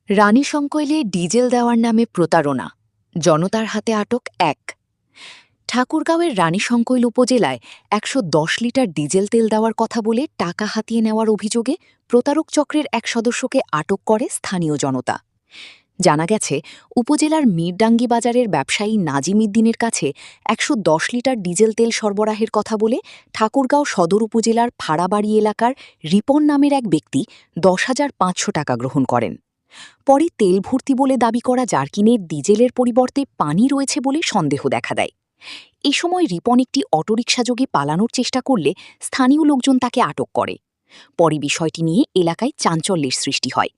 রানীশংকৈলে diesel দেওয়ার নামে প্রতারণা, জনতার হাতে আটক এক। ঠাকুরগাঁওয়ের রানীশংকৈল উপজেলায় ১১০ লিটার ডিজেল তেল দেওয়ার কথা বলে টাকা হাতিয়ে নেওয়ার অভিযোগে প্রতারক চক্রের এক সদস্যকে আটক করে স্থানীয় জনতা। জানা গেছে, উপজেলার মিরডাঙ্গি বাজারের ব্যবসায়ী নাজিম উদ্দিনের কাছে ১১০ লিটার ডিজেল তেল সরবরাহের কথা বলে ঠাকুরগাঁও সদর উপজেলার ফাড়াবাড়ি এলাকার রিপন নামের এক ব্যক্তি ১০,৫০০ টাকা গ্রহণ করেন। পরে তেল ভর্তি বলে দাবি করা জারকিনে ডিজেলের পরিবর্তে পানি রয়েছে বলে সন্দেহ দেখা দেয়। এ সময় রিপন একটি অটোরিকশাযোগে পালানোর চেষ্টা করলে স্থানীয় লোকজন তাকে আটক করে। পরে বিষয়টি নিয়ে এলাকায় চাঞ্চল্যের সৃষ্টি হয়।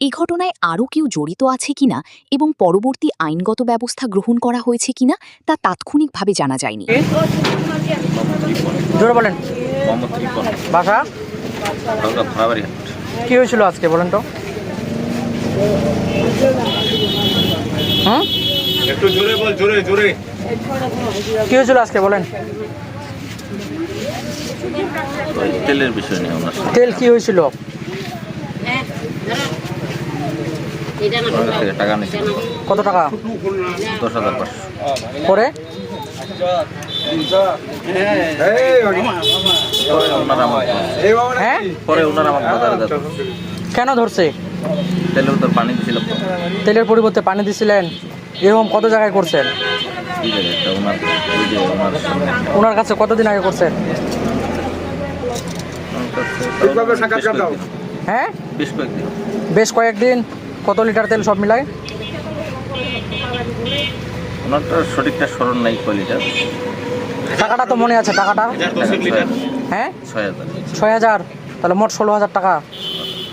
এই ঘটনায় আরও কেউ জড়িত আছে কিনা এবং পরবর্তী আইনগত ব্যবস্থা গ্রহণ করা হয়েছে কিনা তা তাৎক্ষণিকভাবে জানা যায়নি। জোরে বলেন। বাসা কি হয়েছিল আজকে বলেন তো? একটু জোরে বল, জোরে জোরে। কি হয়েছিল আজকে বলেন? তেলের বিষয় নিয়ে তেল কি হয়েছিল? টাকা নিচ্ছে। কত টাকা? ১০,৫০০। পরে হ্যাঁ পরে ওনারা আমার বাজারে যেত। কেন ধরছে? তেলের ভিতর পানি দিছিল। তেলের পরিবর্তে পানি দিছিলেন? এরকম কত জায়গায় করছেন? ওনার কাছে কতদিন আগে করছেন? হ্যাঁ বেশ কয়েকদিন। কত লিটার তেল সব মিলায়? ওনারটা সঠিকটা স্মরণ নাই কয় লিটার। টাকাটা তো মনে আছে, টাকাটা হ্যাঁ ৬,০০০, তাহলে মোট ১৬,০০০ টাকা।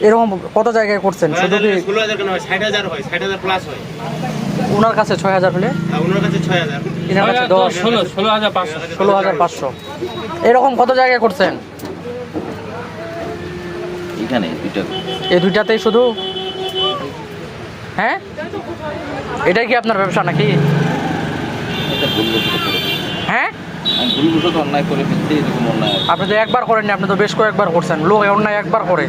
এরকম কত জায়গায় করছেন? শুধু কি ৬০,০০০ হয়, ৬০,০০০ প্লাস হয়। ওনার কাছে ৬,০০০ হলে ওনার কাছে ৬০০০, এনার কাছে ১৬,৫০০। এরকম কত জায়গায় করছেন? এখানে এই দুইটাতেই শুধু? হ্যাঁ, এটাই কি আপনার ব্যবসা নাকি? হ্যাঁ, অন্যায় করে ফেলতে এরকম অন্যায়। আপনি তো একবার করেননি, আপনি তো বেশ কয়েকবার করছেন। লোক অন্যায় একবার করে।